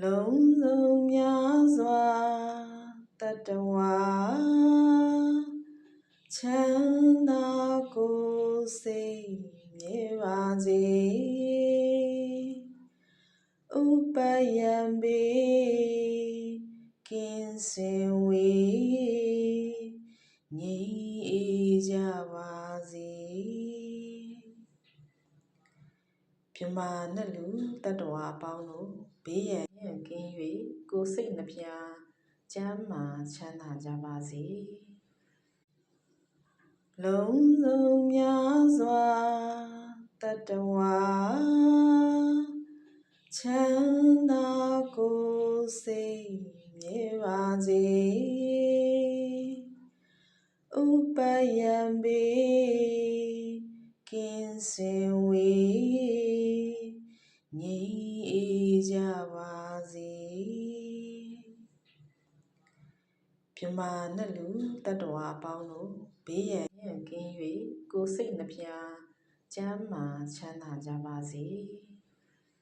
လုံးစုံများစွာတတဝါချမ်းသာကိုယ်စိတ်မြဲပါစေဥပယံပေကင်းစင်ဝေးငြိမ်းအေးကြပါစေမြမနှလူတတ္တဝါအပေါင်းတို့ဘေးရန်ကင်း၍ကိုယ်စိတ်နှဖျားကျမ်းမာချမ်းသာကြပါစေလုံးစုံများစွာတတဝါချမ်းသာကိုယ်စိတ်မြဲပါစေဥပယံပေကင်းစင်ဝေးငြိမ်းအေးကြပါစေမြမနှလူတတ္တဝါအပေါင်းတို့ဘေးရန်ကင်း၍ကိုယ်စိတ်နှဖျားကျမ်းမာချမ်းသာကြပါစေ